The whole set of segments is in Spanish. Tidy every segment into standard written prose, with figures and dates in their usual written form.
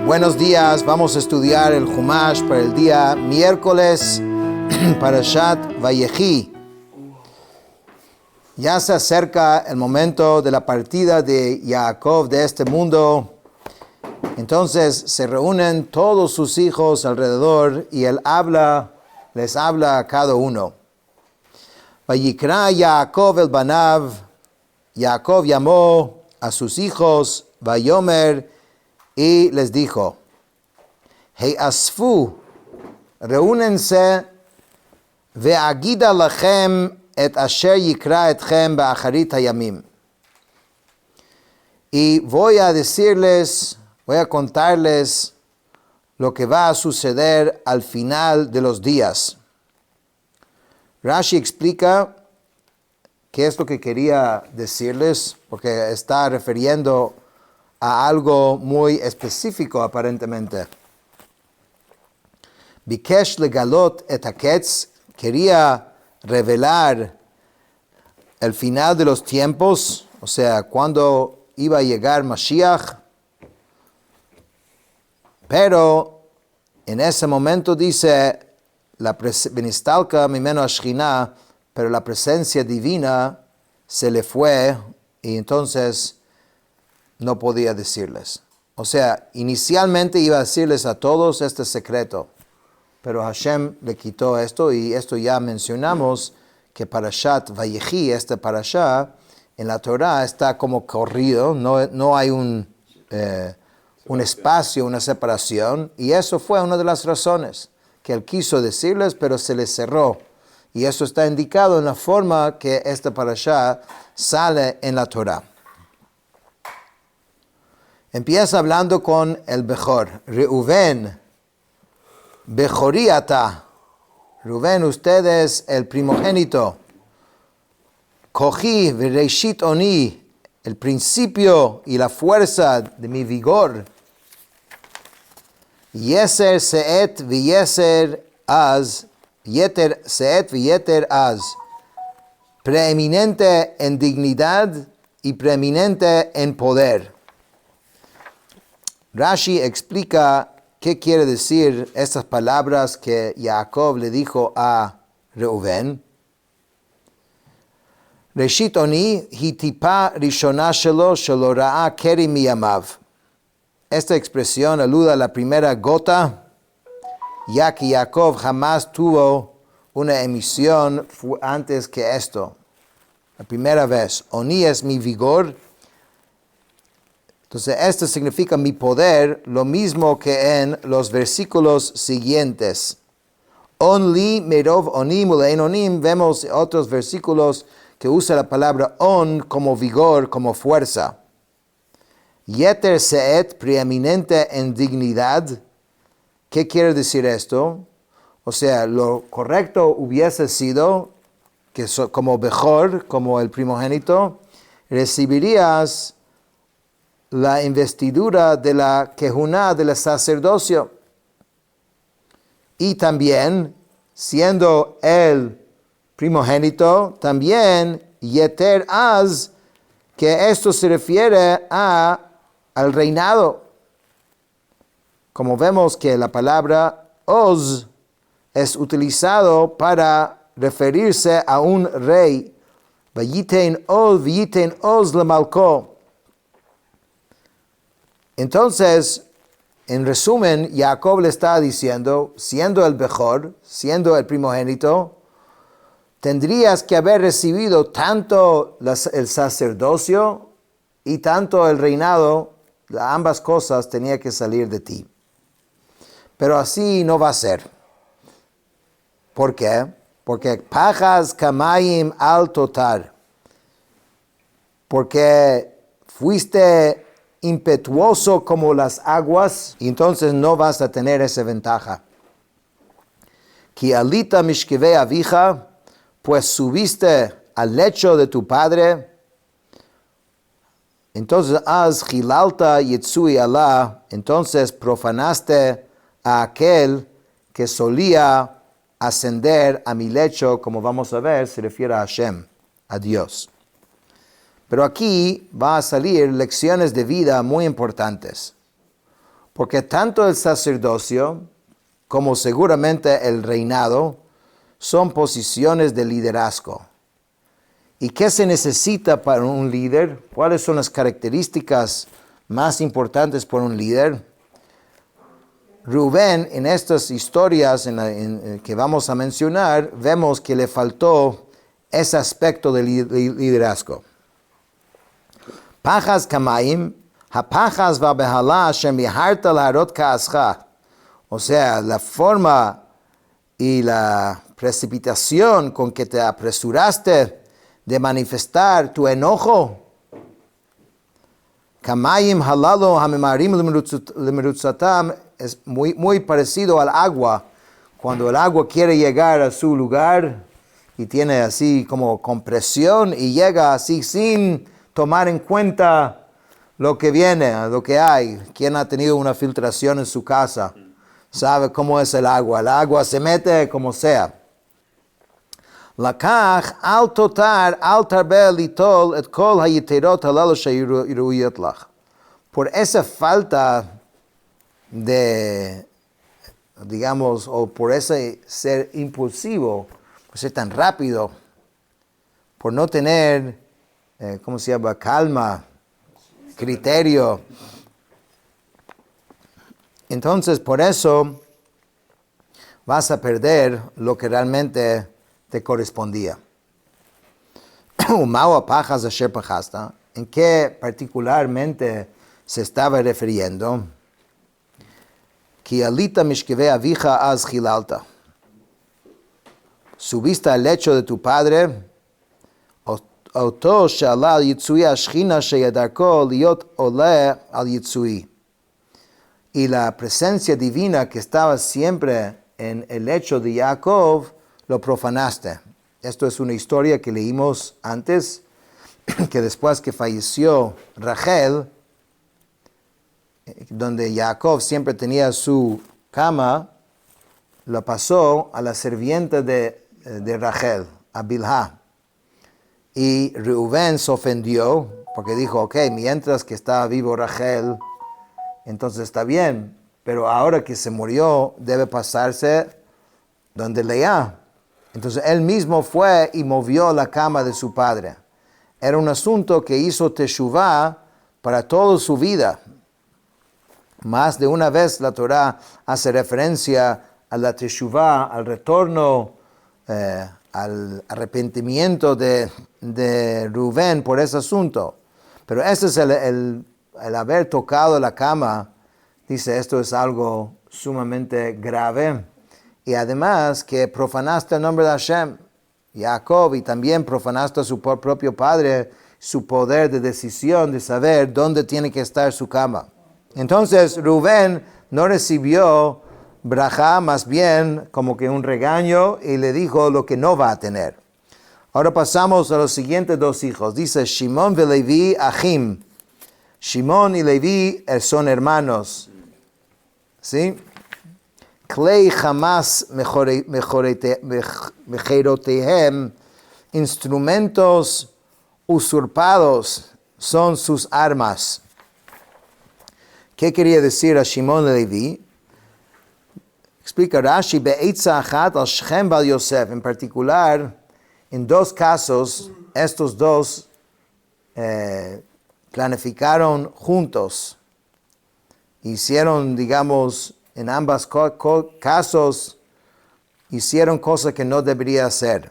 Buenos días, vamos a estudiar el Humash para el día miércoles, Parashat Vayechi. Ya se acerca el momento de la partida de Jacob de este mundo. Entonces se reúnen todos sus hijos alrededor y él les habla a cada uno. Vayikra Jacob el Banav, Jacob llamó a sus hijos, Vayomer, y les dijo, Hey asfu, reúnense, ve'agida lachem et asher yikra etchem ba'acharit hayamim. Y voy a contarles lo que va a suceder al final de los días. Rashi explica qué es lo que quería decirles, porque está refiriendo a algo muy específico aparentemente. Bikesh legalot et haketz, quería revelar el final de los tiempos, o sea, cuando iba a llegar Mashiach, pero en ese momento dice, Benistalka mimeno ashchina, pero la presencia divina se le fue y entonces no podía decirles. O sea, inicialmente iba a decirles a todos este secreto, pero Hashem le quitó esto, y esto ya mencionamos, que Parashat Vayechi, este Parashat, en la Torah está como corrido, no hay un espacio, una separación, y eso fue una de las razones, que él quiso decirles, pero se les cerró. Y eso está indicado en la forma que este Parashat sale en la Torah. Empieza hablando con el Bechor. Reuven, Bechorí ata. Reuven, usted es el primogénito. Kochi v'reishit oni, el principio y la fuerza de mi vigor. Yeser seet v'yeser az. Yeter seet v'yeter az. Preeminente en dignidad y preeminente en poder. Rashi explica qué quiere decir estas palabras que Jacob le dijo a Reuven. Reshit oni hitipa rishona shelo ra'a keri miyamav. Esta expresión alude a la primera gota, ya que Jacob jamás tuvo una emisión antes que esto. La primera vez. Oni es mi vigor. Entonces, esto significa mi poder, lo mismo que en los versículos siguientes. Onli merov onim ulein onim, vemos otros versículos que usa la palabra on como vigor, como fuerza. Yeter seet, preeminente en dignidad. ¿Qué quiere decir esto? O sea, lo correcto hubiese sido que como Bechor, como el primogénito, recibirías la investidura de la Kehuná, del sacerdocio. Y también, siendo el primogénito, también Yeter Az, que esto se refiere al reinado. Como vemos que la palabra Oz es utilizado para referirse a un rey. Vayiten Oz lemalko. Entonces, en resumen, Jacob le está diciendo, siendo el Bechor, siendo el primogénito, tendrías que haber recibido tanto el sacerdocio y tanto el reinado, ambas cosas tenía que salir de ti. Pero así no va a ser. ¿Por qué? Porque pajas kamayim al totar. Porque fuiste impetuoso como las aguas, y entonces no vas a tener esa ventaja. Ki alita mishkevei avija, pues subiste al lecho de tu padre, entonces az hilalta yitzui Allah, entonces profanaste a aquel que solía ascender a mi lecho, como vamos a ver, se refiere a Hashem, a Dios. Pero aquí va a salir lecciones de vida muy importantes. Porque tanto el sacerdocio como seguramente el reinado son posiciones de liderazgo. ¿Y qué se necesita para un líder? ¿Cuáles son las características más importantes para un líder? Rubén, en estas historias que vamos a mencionar, vemos que le faltó ese aspecto de liderazgo. Pachas kamayim, hapachas vabehala shem yaharta laharot kaascha. O sea, la forma y la precipitación con que te apresuraste de manifestar tu enojo. Kamayim halalo hamimarim lemerutzatam es muy parecido al agua. Cuando el agua quiere llegar a su lugar y tiene así como compresión y llega así sin tomar en cuenta lo que viene, lo que hay. Quien ha tenido una filtración en su casa sabe cómo es el agua. El agua se mete como sea. Lakach al totar al tarbel litol et kol hayiterot halalu sheyiruyot lach. Por esa falta de, digamos, o por ese ser impulsivo, por ser tan rápido, por no tener, ¿cómo se llama? Calma, criterio. Entonces, por eso vas a perder lo que realmente te correspondía. ¿En qué particularmente se estaba refiriendo? Subiste al lecho de tu padre, y la presencia divina que estaba siempre en el lecho de Jacob, lo profanaste. Esto es una historia que leímos antes, que después que falleció Rachel, donde Jacob siempre tenía su cama, lo pasó a la sirvienta de Rachel, a Bilhá. Y Reubén se ofendió, porque dijo, ok, mientras que estaba vivo Rachel, entonces está bien, pero ahora que se murió, debe pasarse donde Lea. Entonces él mismo fue y movió la cama de su padre. Era un asunto que hizo Teshuvá para toda su vida. Más de una vez la Torah hace referencia a la Teshuvá, al retorno, al arrepentimiento de Rubén por ese asunto. Pero ese es el haber tocado la cama. Dice, esto es algo sumamente grave. Y además que profanaste el nombre de Hashem, Jacob, y también profanaste a su propio padre, su poder de decisión, de saber dónde tiene que estar su cama. Entonces Rubén no recibió brajá, más bien como que un regaño, y le dijo lo que no va a tener. Ahora pasamos a los siguientes dos hijos. Dice, Shimon y Levi Achim. Shimon y Levi son hermanos. ¿Sí? Klei Hamas mecherotehem, instrumentos usurpados son sus armas. ¿Qué quería decir a Shimon y Levi? Explica Rashi, Be'etza achat al Shechem bal Yosef. En particular, en dos casos, estos dos planificaron juntos. Hicieron, digamos, en ambos casos, hicieron cosas que no debería hacer.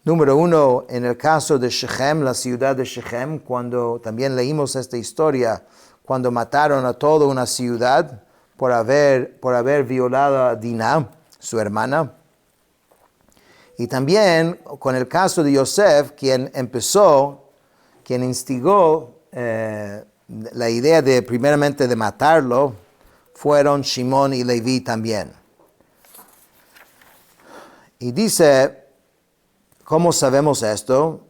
Número uno, en el caso de Shechem, la ciudad de Shechem, cuando también leímos esta historia, cuando mataron a toda una ciudad por haber violado a Dinah, su hermana. Y también con el caso de Yosef, quien instigó la idea de primeramente de matarlo, fueron Shimon y Levi también. Y dice, ¿cómo sabemos esto?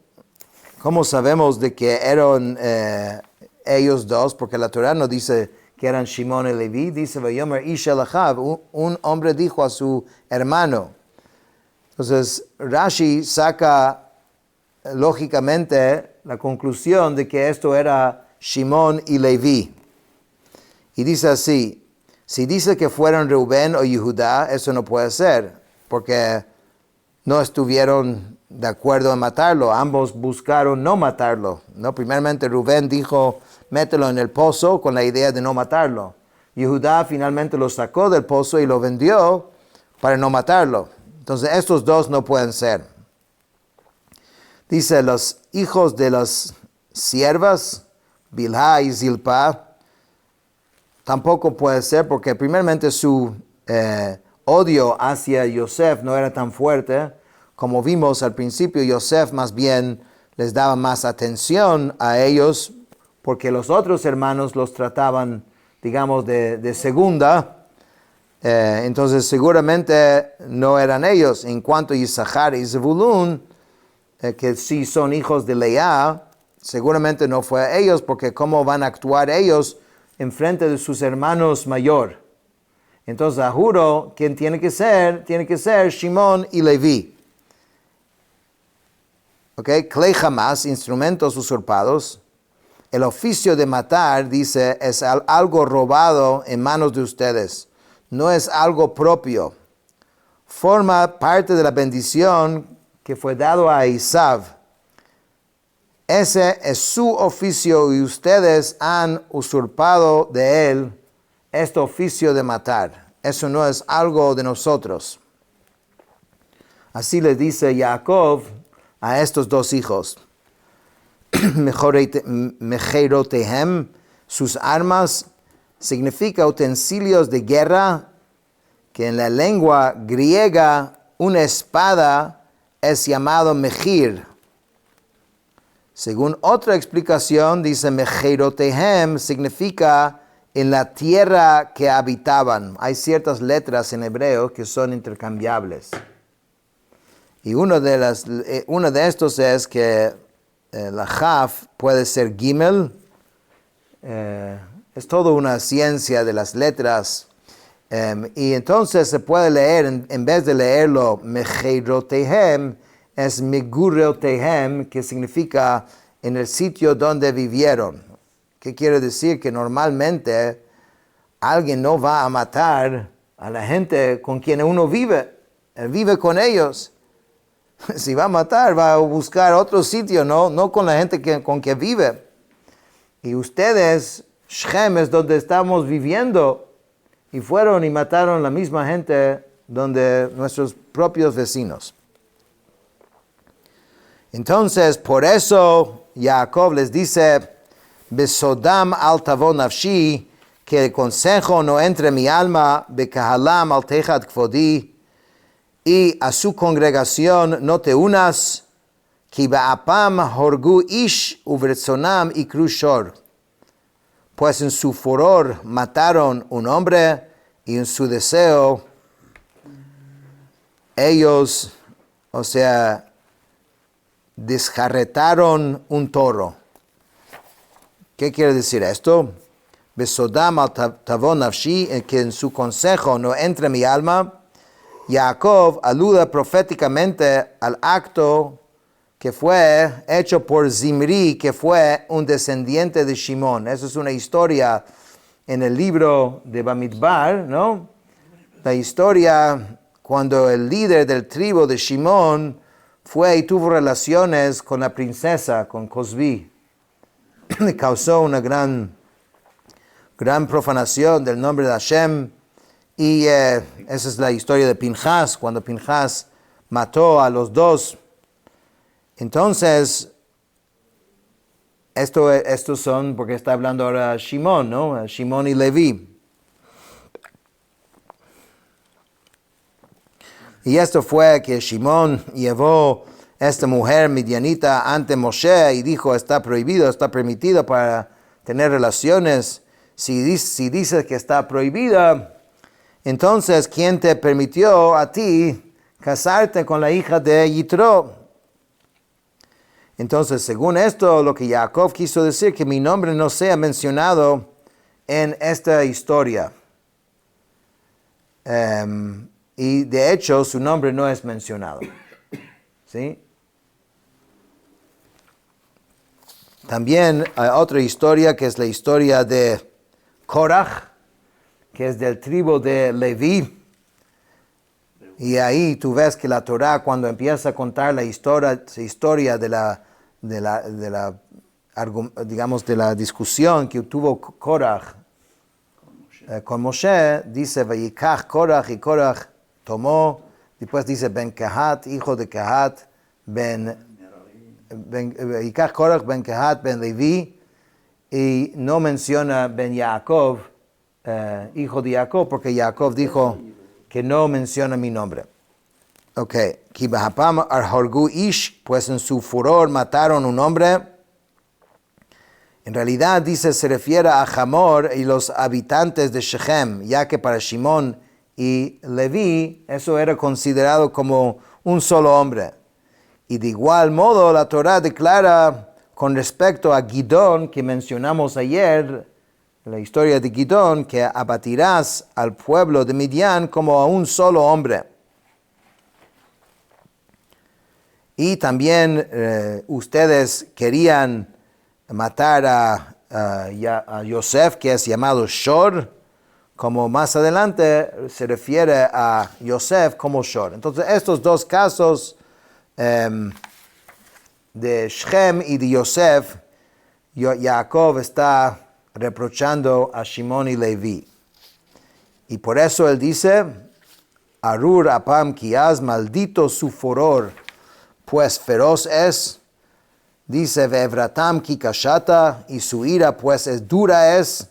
¿Cómo sabemos de que eran ellos dos? Porque la Torah no dice que eran Shimon y Levi, dice, Vayomer ish el achav, un hombre dijo a su hermano. Entonces, Rashi saca lógicamente la conclusión de que esto era Shimon y Levi. Y dice así, si dice que fueron Rubén o Judá, eso no puede ser, porque no estuvieron de acuerdo en matarlo. Ambos buscaron no matarlo, ¿no? Primeramente Rubén dijo, mételo en el pozo con la idea de no matarlo. Y Judá finalmente lo sacó del pozo y lo vendió para no matarlo. Entonces estos dos no pueden ser. Dice, los hijos de las siervas, Bilhá y Zilpa, tampoco puede ser porque primeramente su odio hacia Yosef no era tan fuerte. Como vimos al principio, Yosef más bien les daba más atención a ellos porque los otros hermanos los trataban, digamos, de segunda. Entonces seguramente no eran ellos. En cuanto a Isachar y Zebulún, que sí son hijos de Leá, seguramente no fue a ellos, porque cómo van a actuar ellos en frente de sus hermanos mayor. Entonces, juro, ¿quién tiene que ser? Tiene que ser Shimón y Leví. ¿Ok? Klei Hamas, instrumentos usurpados. El oficio de matar, dice, es algo robado en manos de ustedes. No es algo propio. Forma parte de la bendición que fue dado a Esav. Ese es su oficio y ustedes han usurpado de él este oficio de matar. Eso no es algo de nosotros. Así le dice Jacob a estos dos hijos. Mecherotehem, sus armas, significa utensilios de guerra, que en la lengua griega una espada es llamado mejir. Según otra explicación, dice Mecherotehem significa en la tierra que habitaban. Hay ciertas letras en hebreo que son intercambiables. Y uno de estos es que la Jaf puede ser Gimel. Es toda una ciencia de las letras. Y entonces se puede leer, en vez de leerlo Mecherotehem, es Megureotehem, que significa en el sitio donde vivieron. ¿Qué quiere decir? Que normalmente alguien no va a matar a la gente con quien uno vive. Él vive con ellos. Si va a matar, va a buscar otro sitio, no con la gente con quien vive. Y ustedes, Shem es donde estamos viviendo, y fueron y mataron la misma gente donde nuestros propios vecinos. Entonces, por eso Jacob les dice, Besodam al tavo nafshi, que el consejo no entre en mi alma, bekahalam al techad kfodi, y a su congregación no te unas, ki ba'apam horgu ish uvretzonam ikru shor. Pues en su furor mataron un hombre, y en su deseo ellos, desjarretaron un toro. ¿Qué quiere decir esto? Besodam al tavo nafshi, que en su consejo no entre mi alma. Jacob alude proféticamente al acto que fue hecho por Zimri, que fue un descendiente de Shimón. Esa es una historia en el libro de Bamidbar, ¿no? La historia cuando el líder del tribu de Shimón fue y tuvo relaciones con la princesa, con Cosbi. Le causó una gran profanación del nombre de Hashem. Y esa es la historia de Pinjas, cuando Pinjas mató a los dos. Entonces, estos son, porque está hablando ahora Shimón, ¿no? Shimón y Leví. Y esto fue que Shimón llevó a esta mujer midianita ante Moshe y dijo, está prohibido, está permitido para tener relaciones. Si dices que está prohibida, entonces, ¿quién te permitió a ti casarte con la hija de Yitro? Entonces, según esto, lo que Jacob quiso decir, que mi nombre no sea mencionado en esta historia. Y de hecho, su nombre no es mencionado. ¿Sí? También hay otra historia que es la historia de Korach, que es del tribu de Leví. Y ahí tú ves que la Torá, cuando empieza a contar la historia de la digamos, de la discusión que tuvo Korach con Moshe, dice, Vayikach Korach, y Korach tomó, después dice, Ben Kehat, hijo de Kehat, Vayikach Korach, Ben Kehat, Ben Levi, y no menciona Ben Yaakov, hijo de Jacob, porque Jacob dijo que no menciona mi nombre. Ok, Ki bahapam arhorgu ish, pues en su furor mataron un hombre. En realidad, dice, se refiere a Hamor y los habitantes de Shechem, ya que para Shimón y Leví eso era considerado como un solo hombre. Y de igual modo, la Torá declara con respecto a Gidón, que mencionamos ayer, la historia de Gidón, que abatirás al pueblo de Midian como a un solo hombre. Y también ustedes querían matar a Yosef, que es llamado Shor, como más adelante se refiere a Yosef como Shor. Entonces, estos dos casos de Shem y de Yosef, Jacob está reprochando a Shimón y Leví. Y por eso él dice, Arur apam kiaz, maldito su furor, pues feroz es. Dice, Ve'evratam ki kashata, y su ira pues es dura es,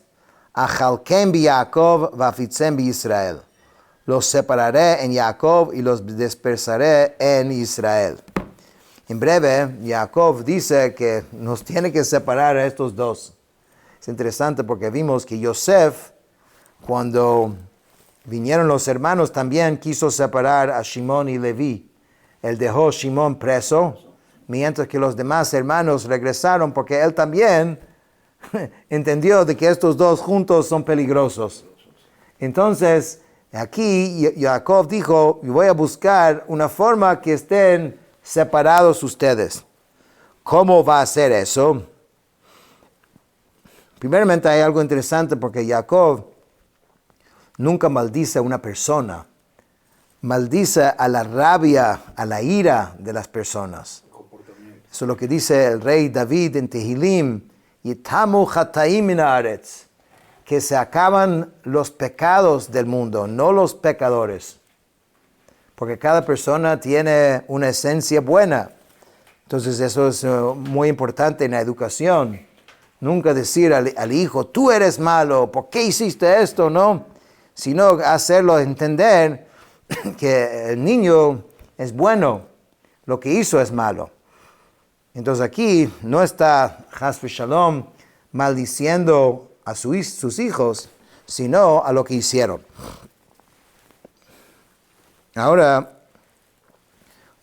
Achalkem bi Jacob, vafitzem bi Israel. Los separaré en Jacob y los dispersaré en Israel. En breve, Jacob dice que nos tiene que separar a estos dos. Es interesante porque vimos que Yosef, cuando vinieron los hermanos, también quiso separar a Shimón y Leví. Él dejó a Shimón preso, mientras que los demás hermanos regresaron, porque él también entendió de que estos dos juntos son peligrosos. Entonces, aquí Jacob dijo, voy a buscar una forma que estén separados ustedes. ¿Cómo va a ser eso? Primeramente hay algo interesante porque Jacob nunca maldice a una persona. Maldice a la rabia, a la ira de las personas. Eso es lo que dice el rey David en Tehilim, Yitamu chataim min haaretz, que se acaban los pecados del mundo, no los pecadores. Porque cada persona tiene una esencia buena. Entonces eso es muy importante en la educación. Nunca decir al hijo, tú eres malo, ¿por qué hiciste esto? No, sino hacerlo entender que el niño es bueno, lo que hizo es malo. Entonces aquí no está Chas v'Shalom maldiciendo a sus hijos, sino a lo que hicieron. Ahora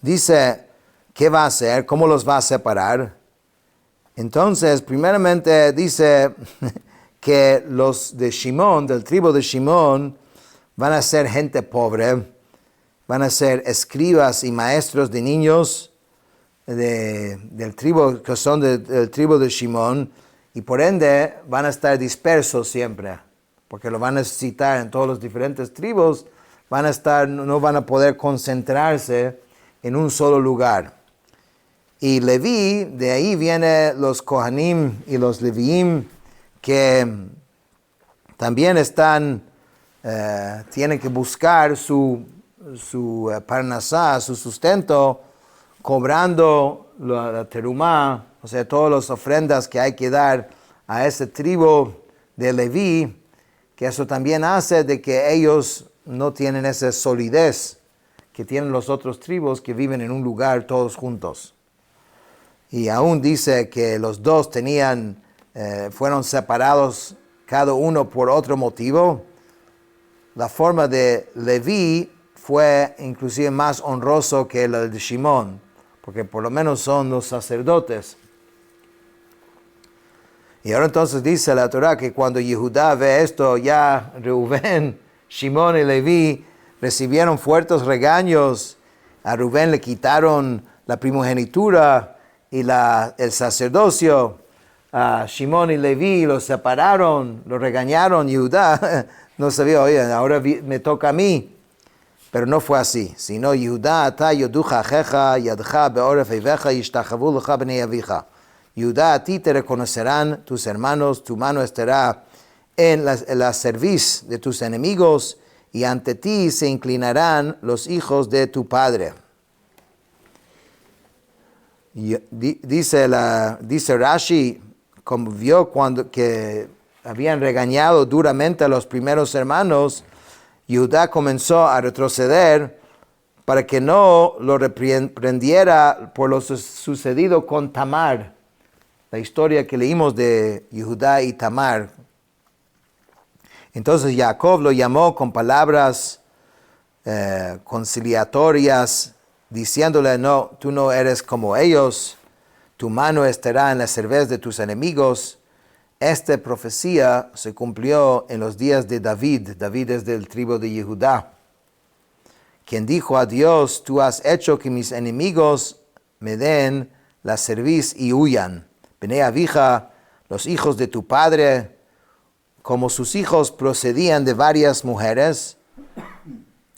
dice, ¿qué va a hacer? ¿Cómo los va a separar? Entonces, primeramente dice que los de Shimón, del tribu de Shimón, van a ser gente pobre, van a ser escribas y maestros de niños del tribu, que son del tribu de Shimón, y por ende van a estar dispersos siempre, porque lo van a necesitar en todos los diferentes tribus, no van a poder concentrarse en un solo lugar. Y Leví, de ahí vienen los Kohanim y los Leviim, que también tienen que buscar su parnasá, su sustento, cobrando la terumá, o sea, todas las ofrendas que hay que dar a ese tribu de Leví, que eso también hace de que ellos no tienen esa solidez que tienen los otros tribus que viven en un lugar todos juntos. Y aún dice que los dos fueron separados cada uno por otro motivo. La forma de Leví fue inclusive más honroso que la de Shimón, porque por lo menos son los sacerdotes. Y ahora entonces dice la Torá que cuando Yehudá ve esto, ya Reubén, Shimón y Leví recibieron fuertes regaños. A Rubén le quitaron la primogenitura y el sacerdocio. a Shimón y Leví, los separaron, los regañaron, Judá no sabía, oye, ahora me toca a mí. Pero no fue así, sino Judá ata yoduja jeja yadja beoref eiveja yishtachavu lecha bnei avija. Judá, a ti te reconocerán tus hermanos, tu mano estará en la cerviz de tus enemigos y ante ti se inclinarán los hijos de tu padre. Dice Rashi, como vio cuando que habían regañado duramente a los primeros hermanos, Judá comenzó a retroceder para que no lo reprendiera por lo sucedido con Tamar. La historia que leímos de Judá y Tamar. Entonces Jacob lo llamó con palabras conciliatorias, diciéndole, no, tú no eres como ellos, tu mano estará en la cervez de tus enemigos. Esta profecía se cumplió en los días de David. David es del tribu de Judá, quien dijo a Dios, tú has hecho que mis enemigos me den la cerviz y huyan. Bnei avija, los hijos de tu padre, como sus hijos procedían de varias mujeres.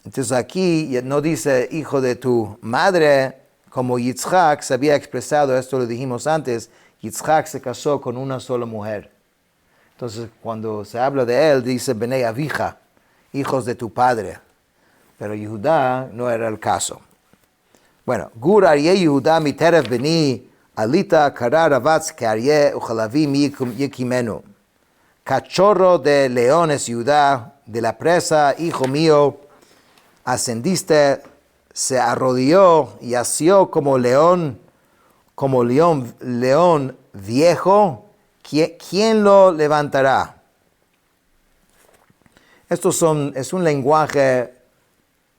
Entonces aquí no dice hijo de tu madre, como Yitzhak se había expresado, esto lo dijimos antes, Yitzhak se casó con una sola mujer. Entonces cuando se habla de él, dice Bnei avija, hijos de tu padre. Pero Judá no era el caso. Bueno, Gur Aryeh Yehuda miteref beni alita karar avatz que Aryeh uchalavim yekimenu. Cachorro de leones Judá, de la presa, hijo mío, ascendiste, se arrodilló y asió como león viejo. ¿Quién lo levantará? Es un lenguaje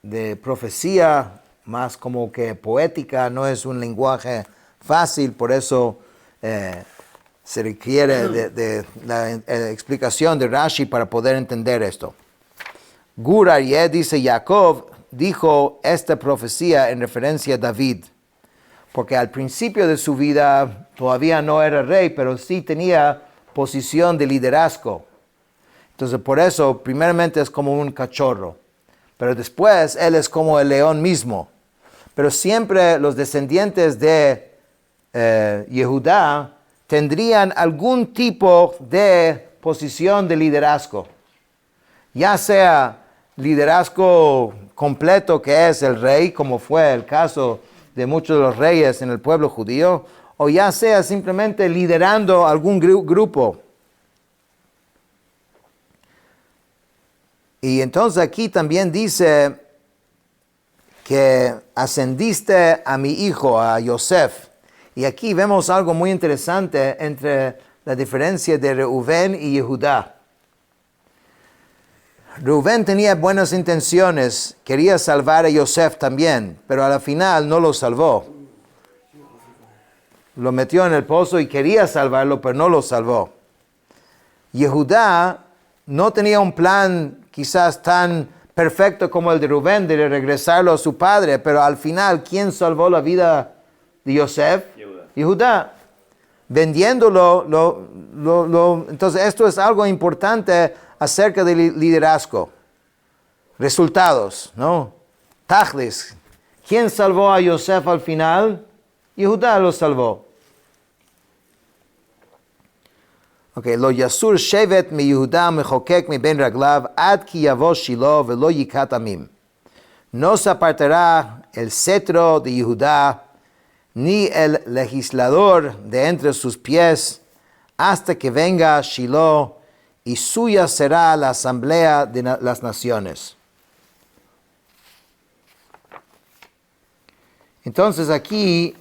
de profecía, más como que poética, no es un lenguaje fácil, por eso se requiere de la explicación de Rashi para poder entender esto. Gur Aryeh, dice Jacob, dijo esta profecía en referencia a David, porque al principio de su vida todavía no era rey, pero sí tenía posición de liderazgo. Entonces por eso primeramente es como un cachorro, pero después él es como el león mismo. Pero siempre los descendientes de Yehudá tendrían algún tipo de posición de liderazgo, ya sea liderazgo completo que es el rey, como fue el caso de muchos de los reyes en el pueblo judío, o ya sea simplemente liderando algún grupo. Y entonces aquí también dice que ascendiste a mi hijo, a Yosef. Y aquí vemos algo muy interesante entre la diferencia de Reubén y Judá. Reubén tenía buenas intenciones, quería salvar a Yosef también, pero a la final no lo salvó. Lo metió en el pozo y quería salvarlo, pero no lo salvó. Judá no tenía un plan quizás tan perfecto como el de Reubén, de regresarlo a su padre, pero al final, ¿quién salvó la vida de Yosef? Judá. Vendiéndolo, entonces esto es algo importante acerca del liderazgo. Resultados, ¿no? Tachlis. ¿Quién salvó a Yosef al final? Judá lo salvó. Okay, lo yasur shevet mi Yehuda mechokek mi ben raglav ad ki yavo Shilo velo yikat amim. No se apartará el cetro de Judá ni el legislador de entre sus pies hasta que venga Shilo y suya será la asamblea de las naciones. Entonces aquí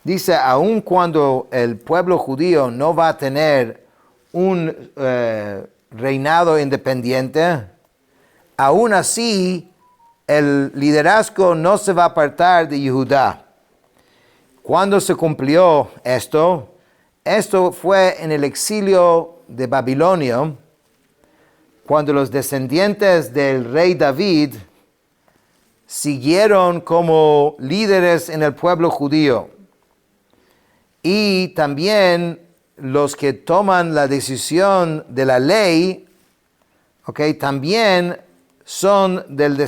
dice, aun cuando el pueblo judío no va a tener un reinado independiente, aún así el liderazgo no se va a apartar de Judá. ¿Cuándo se cumplió esto? Esto fue en el exilio de Babilonia, cuando los descendientes del rey David siguieron como líderes en el pueblo judío. y también los que toman la decisión de la ley, también son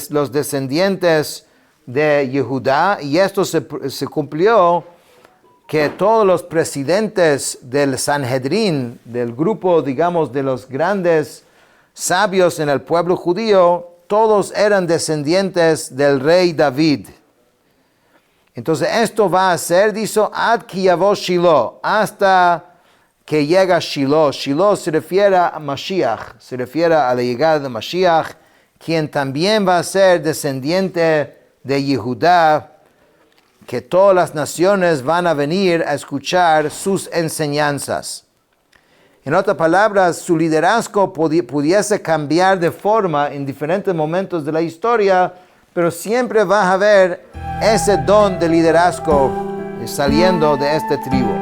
los descendientes de Yehudá, y esto se cumplió que todos los presidentes del Sanhedrin, del grupo, digamos, de los grandes sabios en el pueblo judío, todos eran descendientes del rey David. Entonces esto va a ser, dice, ad ki yavo Shiloh, hasta que llega Shiloh. Shiloh se refiere a Mashiach, se refiere a la llegada de Mashiach, quien también va a ser descendiente de Yehudá, que todas las naciones van a venir a escuchar sus enseñanzas. En otras palabras, su liderazgo pudiese cambiar de forma en diferentes momentos de la historia, pero siempre va a haber ese don de liderazgo saliendo de esta tribu.